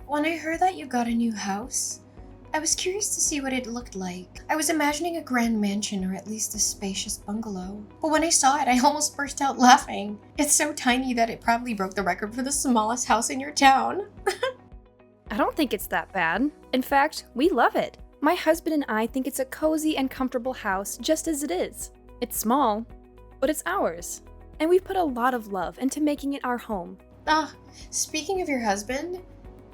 When I heard that you got a new house, I was curious to see what it looked like. I was imagining a grand mansion or at least a spacious bungalow. But when I saw it, I almost burst out laughing. It's so tiny that it probably broke the record for the smallest house in your town. I don't think it's that bad. In fact, we love it. My husband and I think it's a cozy and comfortable house just as it is. It's small, but it's ours. And we've put a lot of love into making it our home. Speaking of your husband,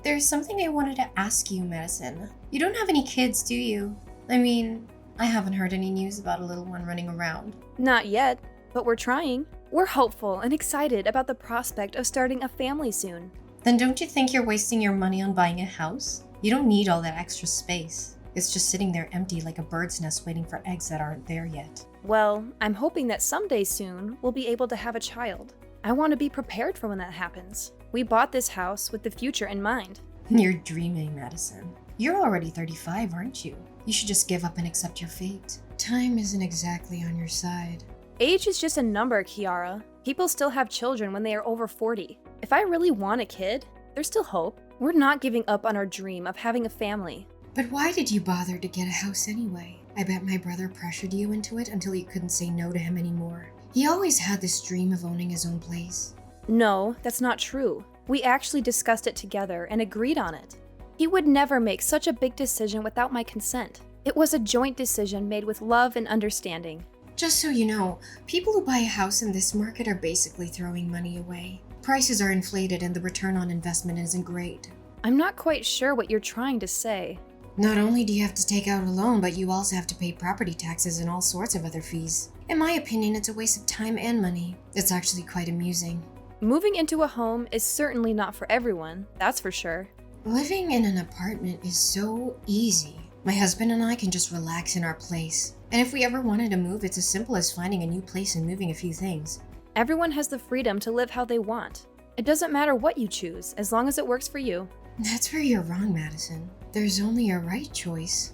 there's something I wanted to ask you, Madison. You don't have any kids, do you? I mean, I haven't heard any news about a little one running around. Not yet, but we're trying. We're hopeful and excited about the prospect of starting a family soon. Then don't you think you're wasting your money on buying a house? You don't need all that extra space. It's just sitting there empty like a bird's nest waiting for eggs that aren't there yet. Well, I'm hoping that someday soon we'll be able to have a child. I want to be prepared for when that happens. We bought this house with the future in mind. You're dreaming, Madison. You're already 35, aren't you? You should just give up and accept your fate. Time isn't exactly on your side. Age is just a number, Kiara. People still have children when they are over 40. If I really want a kid, there's still hope. We're not giving up on our dream of having a family. But why did you bother to get a house anyway? I bet my brother pressured you into it until you couldn't say no to him anymore. He always had this dream of owning his own place. No, that's not true. We actually discussed it together and agreed on it. He would never make such a big decision without my consent. It was a joint decision made with love and understanding. Just so you know, people who buy a house in this market are basically throwing money away. Prices are inflated and the return on investment isn't great. I'm not quite sure what you're trying to say. Not only do you have to take out a loan, but you also have to pay property taxes and all sorts of other fees. In my opinion, it's a waste of time and money. It's actually quite amusing. Moving into a home is certainly not for everyone, that's for sure. Living in an apartment is so easy. My husband and I can just relax in our place. And if we ever wanted to move, it's as simple as finding a new place and moving a few things. Everyone has the freedom to live how they want. It doesn't matter what you choose, as long as it works for you. That's where you're wrong, Madison. There's only a right choice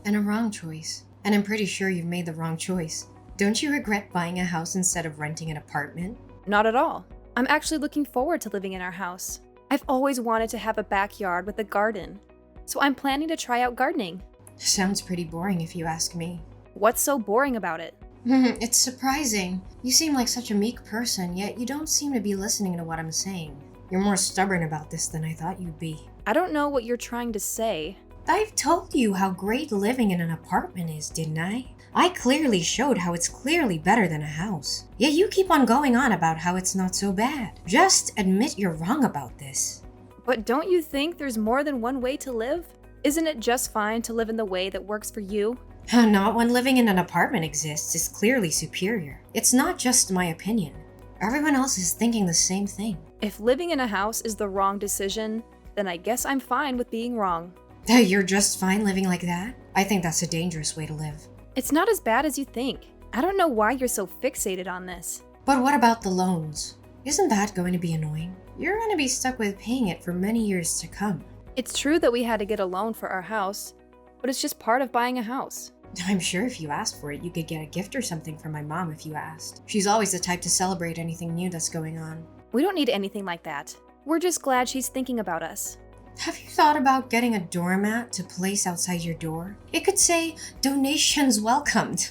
and a wrong choice. And I'm pretty sure you've made the wrong choice. Don't you regret buying a house instead of renting an apartment? Not at all. I'm actually looking forward to living in our house. I've always wanted to have a backyard with a garden, so I'm planning to try out gardening. Sounds pretty boring if you ask me. What's so boring about it? It's surprising. You seem like such a meek person, yet you don't seem to be listening to what I'm saying. You're more stubborn about this than I thought you'd be. I don't know what you're trying to say. I've told you how great living in an apartment is, didn't I? I clearly showed how it's clearly better than a house. Yet you keep on going on about how it's not so bad. Just admit you're wrong about this. But don't you think there's more than one way to live? Isn't it just fine to live in the way that works for you? Not when living in an apartment exists is clearly superior. It's not just my opinion. Everyone else is thinking the same thing. If living in a house is the wrong decision, then I guess I'm fine with being wrong. You're just fine living like that? I think that's a dangerous way to live. It's not as bad as you think. I don't know why you're so fixated on this. But what about the loans? Isn't that going to be annoying? You're going to be stuck with paying it for many years to come. It's true that we had to get a loan for our house, but it's just part of buying a house. I'm sure if you asked for it, you could get a gift or something from my mom if you asked. She's always the type to celebrate anything new that's going on. We don't need anything like that. We're just glad she's thinking about us. Have you thought about getting a doormat to place outside your door? It could say, "Donations welcomed."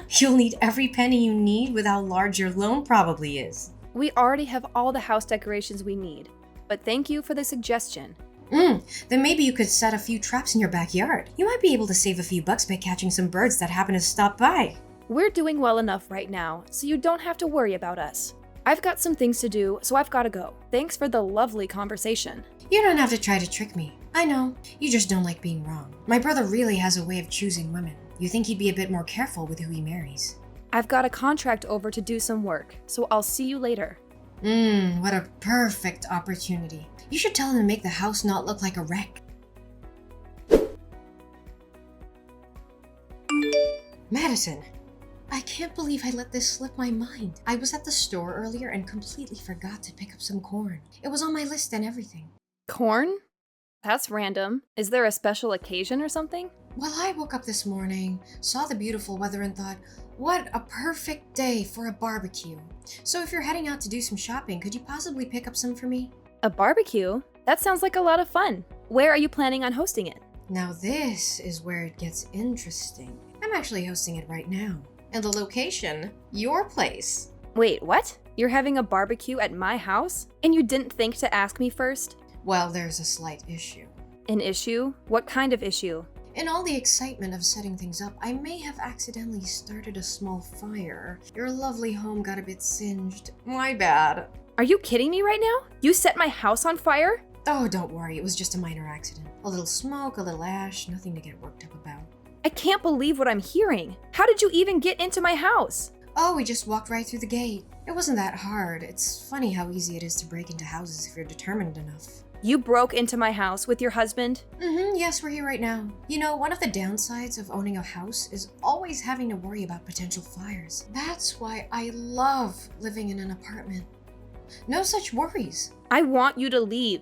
You'll need every penny you need with how large your loan probably is. We already have all the house decorations we need, but thank you for the suggestion. Then maybe you could set a few traps in your backyard. You might be able to save a few bucks by catching some birds that happen to stop by. We're doing well enough right now, so you don't have to worry about us. I've got some things to do, so I've got to go. Thanks for the lovely conversation. You don't have to try to trick me. I know, you just don't like being wrong. My brother really has a way of choosing women. You think he'd be a bit more careful with who he marries. I've got a contract over to do some work, so I'll see you later. What a perfect opportunity. You should tell him to make the house not look like a wreck. Madison, I can't believe I let this slip my mind. I was at the store earlier and completely forgot to pick up some corn. It was on my list and everything. Corn? That's random. Is there a special occasion or something? Well, I woke up this morning, saw the beautiful weather and thought, what a perfect day for a barbecue. So if you're heading out to do some shopping, could you possibly pick up some for me? A barbecue? That sounds like a lot of fun. Where are you planning on hosting it? Now this is where it gets interesting. I'm actually hosting it right now. And the location, your place. Wait, what? You're having a barbecue at my house? And you didn't think to ask me first? Well, there's a slight issue. An issue? What kind of issue? In all the excitement of setting things up, I may have accidentally started a small fire. Your lovely home got a bit singed. My bad. Are you kidding me right now? You set my house on fire? Oh, don't worry, it was just a minor accident. A little smoke, a little ash, nothing to get worked up about. I can't believe what I'm hearing. How did you even get into my house? Oh, we just walked right through the gate. It wasn't that hard. It's funny how easy it is to break into houses if you're determined enough. You broke into my house with your husband? Yes, we're here right now. You know, one of the downsides of owning a house is always having to worry about potential fires. That's why I love living in an apartment. No such worries. I want you to leave.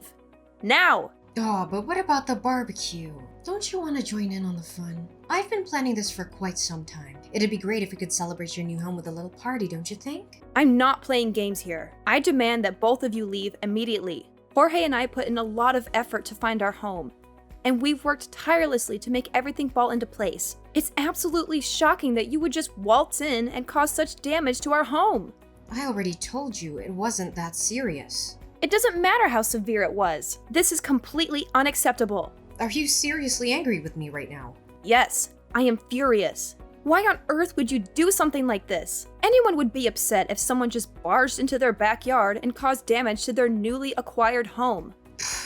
Now! Oh, but what about the barbecue? Don't you want to join in on the fun? I've been planning this for quite some time. It'd be great if we could celebrate your new home with a little party, don't you think? I'm not playing games here. I demand that both of you leave immediately. Jorge and I put in a lot of effort to find our home, and we've worked tirelessly to make everything fall into place. It's absolutely shocking that you would just waltz in and cause such damage to our home. I already told you it wasn't that serious. It doesn't matter how severe it was. This is completely unacceptable. Are you seriously angry with me right now? Yes, I am furious. Why on earth would you do something like this? Anyone would be upset if someone just barged into their backyard and caused damage to their newly acquired home.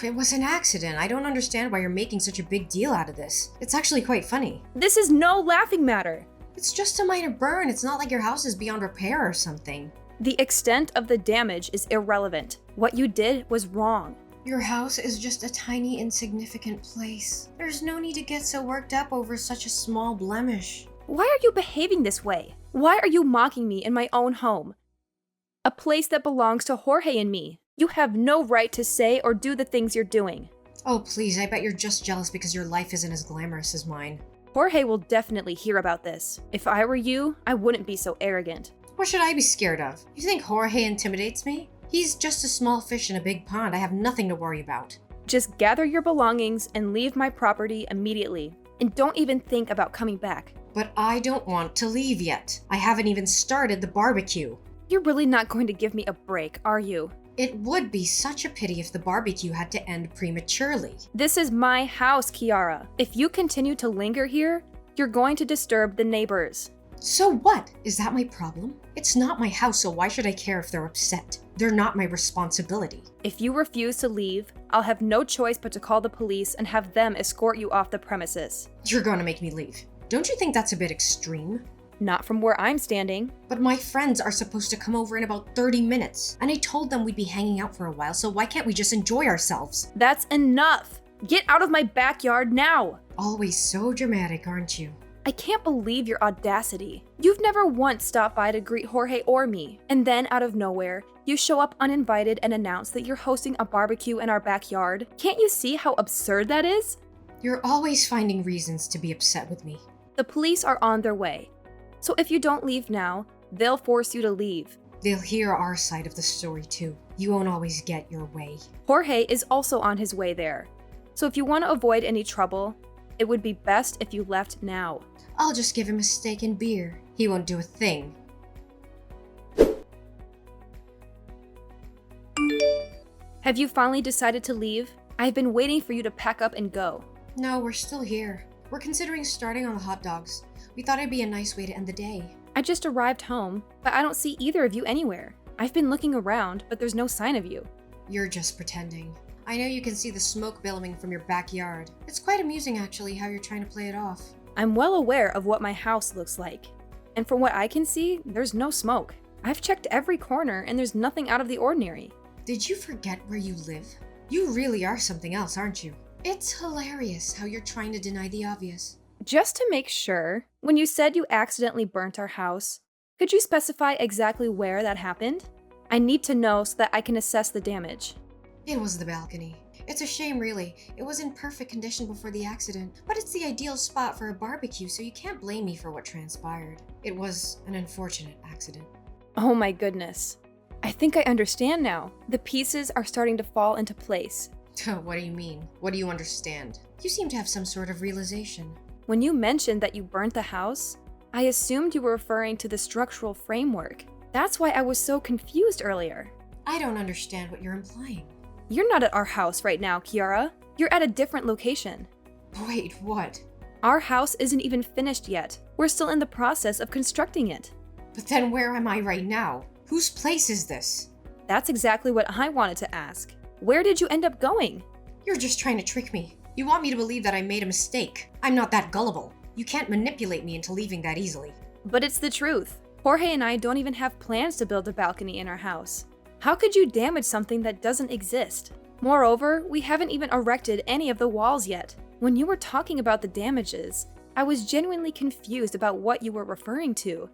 It was an accident. I don't understand why you're making such a big deal out of this. It's actually quite funny. This is no laughing matter. It's just a minor burn. It's not like your house is beyond repair or something. The extent of the damage is irrelevant. What you did was wrong. Your house is just a tiny, insignificant place. There's no need to get so worked up over such a small blemish. Why are you behaving this way? Why are you mocking me in my own home? A place that belongs to Jorge and me. You have no right to say or do the things you're doing. Oh, please, I bet you're just jealous because your life isn't as glamorous as mine. Jorge will definitely hear about this. If I were you, I wouldn't be so arrogant. What should I be scared of? You think Jorge intimidates me? He's just a small fish in a big pond. I have nothing to worry about. Just gather your belongings and leave my property immediately. And don't even think about coming back. But I don't want to leave yet. I haven't even started the barbecue. You're really not going to give me a break, are you? It would be such a pity if the barbecue had to end prematurely. This is my house, Kiara. If you continue to linger here, you're going to disturb the neighbors. So what? Is that my problem? It's not my house, so why should I care if they're upset? They're not my responsibility. If you refuse to leave, I'll have no choice but to call the police and have them escort you off the premises. You're going to make me leave. Don't you think that's a bit extreme? Not from where I'm standing. But my friends are supposed to come over in about 30 minutes. And I told them we'd be hanging out for a while, so why can't we just enjoy ourselves? That's enough! Get out of my backyard now! Always so dramatic, aren't you? I can't believe your audacity. You've never once stopped by to greet Jorge or me, and then out of nowhere, you show up uninvited and announce that you're hosting a barbecue in our backyard. Can't you see how absurd that is? You're always finding reasons to be upset with me. The police are on their way. So if you don't leave now, they'll force you to leave. They'll hear our side of the story too. You won't always get your way. Jorge is also on his way there. So if you want to avoid any trouble, it would be best if you left now. I'll just give him a steak and beer. He won't do a thing. Have you finally decided to leave? I've been waiting for you to pack up and go. No, we're still here. We're considering starting on the hot dogs. We thought it'd be a nice way to end the day. I just arrived home, but I don't see either of you anywhere. I've been looking around, but there's no sign of you. You're just pretending. I know you can see the smoke billowing from your backyard. It's quite amusing actually how you're trying to play it off. I'm well aware of what my house looks like. And from what I can see, there's no smoke. I've checked every corner and there's nothing out of the ordinary. Did you forget where you live? You really are something else, aren't you? It's hilarious how you're trying to deny the obvious. Just to make sure, when you said you accidentally burnt our house, could you specify exactly where that happened? I need to know so that I can assess the damage. It was the balcony. It's a shame, really. It was in perfect condition before the accident, but it's the ideal spot for a barbecue, so you can't blame me for what transpired. It was an unfortunate accident. Oh my goodness. I think I understand now. The pieces are starting to fall into place. What do you mean? What do you understand? You seem to have some sort of realization. When you mentioned that you burnt the house, I assumed you were referring to the structural framework. That's why I was so confused earlier. I don't understand what you're implying. You're not at our house right now, Kiara. You're at a different location. Wait, what? Our house isn't even finished yet. We're still in the process of constructing it. But then where am I right now? Whose place is this? That's exactly what I wanted to ask. Where did you end up going? You're just trying to trick me. You want me to believe that I made a mistake. I'm not that gullible. You can't manipulate me into leaving that easily. But it's the truth. Jorge and I don't even have plans to build a balcony in our house. How could you damage something that doesn't exist? Moreover, we haven't even erected any of the walls yet. When you were talking about the damages, I was genuinely confused about what you were referring to.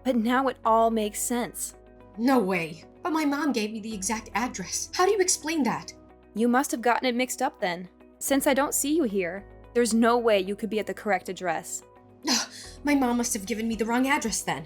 But now it all makes sense. No way. But my mom gave me the exact address. How do you explain that? You must have gotten it mixed up then. Since I don't see you here, there's no way you could be at the correct address. My mom must have given me the wrong address then.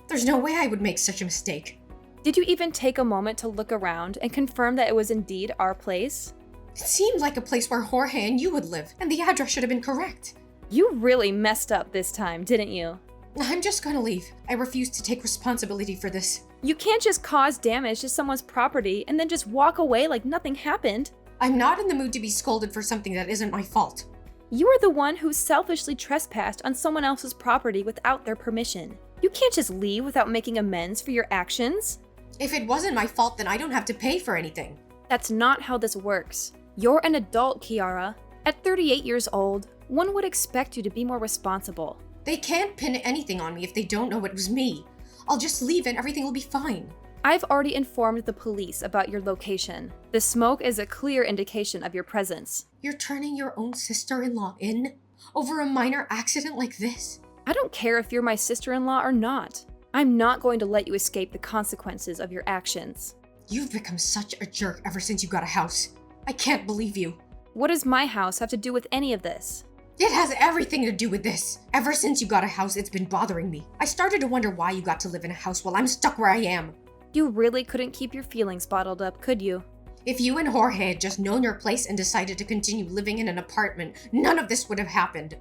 There's no way I would make such a mistake. Did you even take a moment to look around and confirm that it was indeed our place? It seemed like a place where Jorge and you would live, and the address should have been correct. You really messed up this time, didn't you? I'm just gonna leave. I refuse to take responsibility for this. You can't just cause damage to someone's property and then just walk away like nothing happened. I'm not in the mood to be scolded for something that isn't my fault. You are the one who selfishly trespassed on someone else's property without their permission. You can't just leave without making amends for your actions. If it wasn't my fault, then I don't have to pay for anything. That's not how this works. You're an adult, Kiara. At 38 years old, one would expect you to be more responsible. They can't pin anything on me if they don't know it was me. I'll just leave and everything will be fine. I've already informed the police about your location. The smoke is a clear indication of your presence. You're turning your own sister-in-law in? Over a minor accident like this? I don't care if you're my sister-in-law or not. I'm not going to let you escape the consequences of your actions. You've become such a jerk ever since you got a house. I can't believe you. What does my house have to do with any of this? It has everything to do with this. Ever since you got a house, it's been bothering me. I started to wonder why you got to live in a house while I'm stuck where I am. You really couldn't keep your feelings bottled up, could you? If you and Jorge had just known your place and decided to continue living in an apartment, none of this would have happened.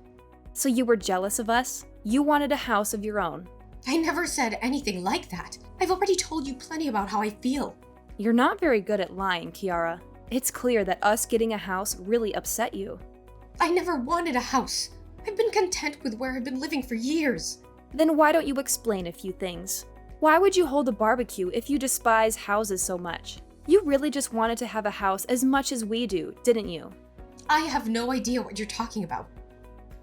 So you were jealous of us? You wanted a house of your own. I never said anything like that. I've already told you plenty about how I feel. You're not very good at lying, Kiara. It's clear that us getting a house really upset you. I never wanted a house. I've been content with where I've been living for years. Then why don't you explain a few things? Why would you hold a barbecue if you despise houses so much? You really just wanted to have a house as much as we do, didn't you? I have no idea what you're talking about.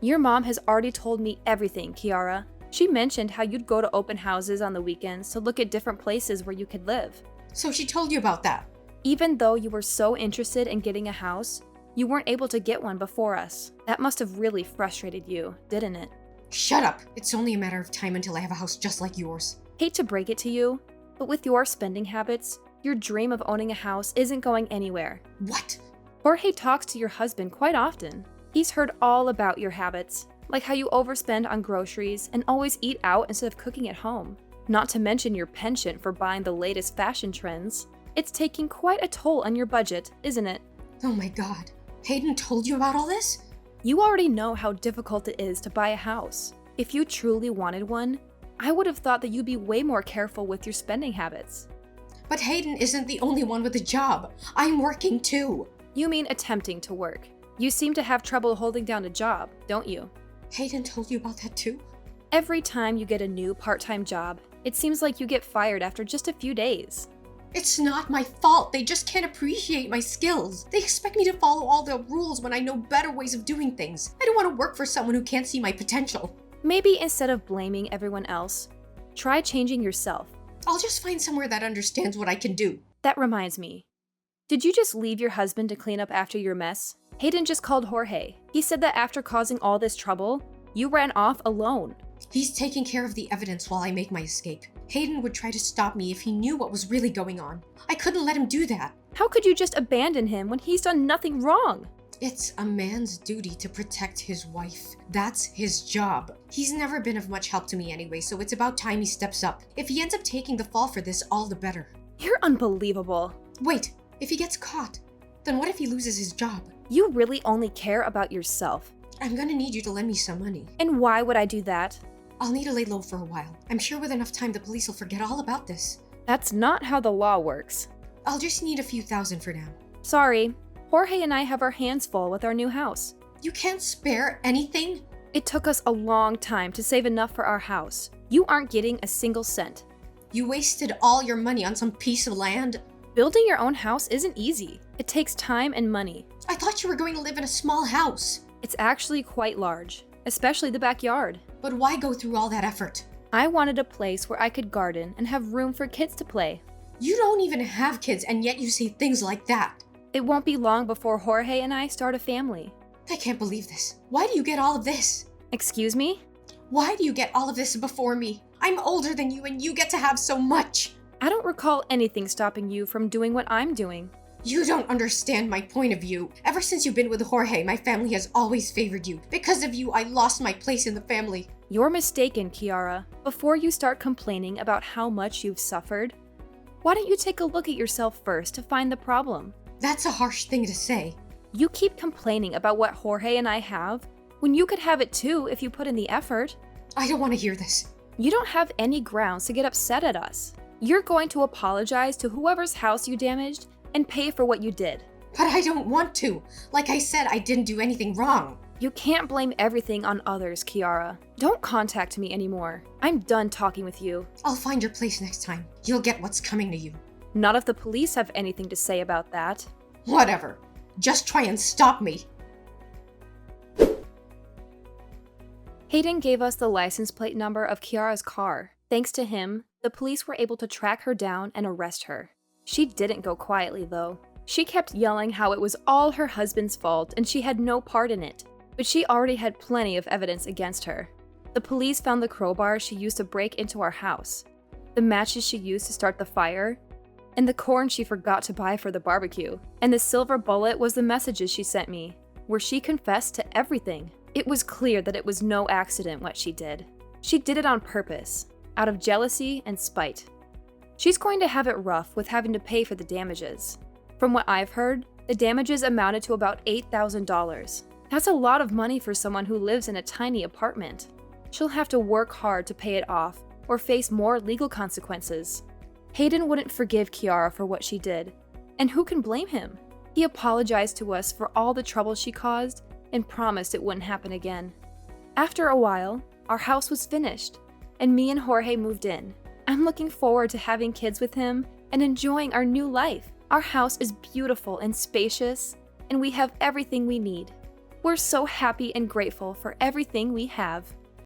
Your mom has already told me everything, Kiara. She mentioned how you'd go to open houses on the weekends to look at different places where you could live. So she told you about that? Even though you were so interested in getting a house, you weren't able to get one before us. That must have really frustrated you, didn't it? Shut up! It's only a matter of time until I have a house just like yours. Hate to break it to you, but with your spending habits, your dream of owning a house isn't going anywhere. What? Jorge talks to your husband quite often. He's heard all about your habits, like how you overspend on groceries and always eat out instead of cooking at home. Not to mention your penchant for buying the latest fashion trends. It's taking quite a toll on your budget, isn't it? Oh my god. Hayden told you about all this? You already know how difficult it is to buy a house. If you truly wanted one, I would have thought that you'd be way more careful with your spending habits. But Hayden isn't the only one with a job. I'm working too. You mean attempting to work. You seem to have trouble holding down a job, don't you? Hayden told you about that too? Every time you get a new part-time job, it seems like you get fired after just a few days. It's not my fault. They just can't appreciate my skills. They expect me to follow all the rules when I know better ways of doing things. I don't want to work for someone who can't see my potential. Maybe instead of blaming everyone else, try changing yourself. I'll just find somewhere that understands what I can do. That reminds me. Did you just leave your husband to clean up after your mess? Hayden just called Jorge. He said that after causing all this trouble, you ran off alone. He's taking care of the evidence while I make my escape. Hayden would try to stop me if he knew what was really going on. I couldn't let him do that. How could you just abandon him when he's done nothing wrong? It's a man's duty to protect his wife. That's his job. He's never been of much help to me anyway, so it's about time he steps up. If he ends up taking the fall for this, all the better. You're unbelievable. Wait, if he gets caught, Then what if he loses his job? You really only care about yourself. I'm gonna need you to lend me some money. And why would I do that? I'll need to lay low for a while. I'm sure with enough time the police will forget all about this. That's not how the law works. I'll just need a few thousand for now. Sorry, Jorge and I have our hands full with our new house. You can't spare anything? It took us a long time to save enough for our house. You aren't getting a single cent. You wasted all your money on some piece of land? Building your own house isn't easy. It takes time and money. I thought you were going to live in a small house. It's actually quite large, especially the backyard. But why go through all that effort? I wanted a place where I could garden and have room for kids to play. You don't even have kids, and yet you say things like that. It won't be long before Jorge and I start a family. I can't believe this. Why do you get all of this? Excuse me? Why do you get all of this before me? I'm older than you and you get to have so much. I don't recall anything stopping you from doing what I'm doing. You don't understand my point of view. Ever since you've been with Jorge, my family has always favored you. Because of you, I lost my place in the family. You're mistaken, Kiara. Before you start complaining about how much you've suffered, why don't you take a look at yourself first to find the problem? That's a harsh thing to say. You keep complaining about what Jorge and I have, when you could have it too if you put in the effort. I don't want to hear this. You don't have any grounds to get upset at us. You're going to apologize to whoever's house you damaged and pay for what you did. But I don't want to. Like I said, I didn't do anything wrong. You can't blame everything on others, Kiara. Don't contact me anymore. I'm done talking with you. I'll find your place next time. You'll get what's coming to you. Not if the police have anything to say about that. Whatever. Just try and stop me. Hayden gave us the license plate number of Kiara's car. Thanks to him, the police were able to track her down and arrest her. She didn't go quietly, though. She kept yelling how it was all her husband's fault and she had no part in it. But she already had plenty of evidence against her. The police found the crowbar she used to break into our house, the matches she used to start the fire, and the corn she forgot to buy for the barbecue. And the silver bullet was the messages she sent me, where she confessed to everything. It was clear that it was no accident what she did. She did it on purpose, out of jealousy and spite. She's going to have it rough with having to pay for the damages. From what I've heard, the damages amounted to about $8,000. That's a lot of money for someone who lives in a tiny apartment. She'll have to work hard to pay it off or face more legal consequences. Hayden wouldn't forgive Kiara for what she did, and who can blame him? He apologized to us for all the trouble she caused and promised it wouldn't happen again. After a while, our house was finished, and me and Jorge moved in. I'm looking forward to having kids with him and enjoying our new life. Our house is beautiful and spacious, and we have everything we need. We're so happy and grateful for everything we have.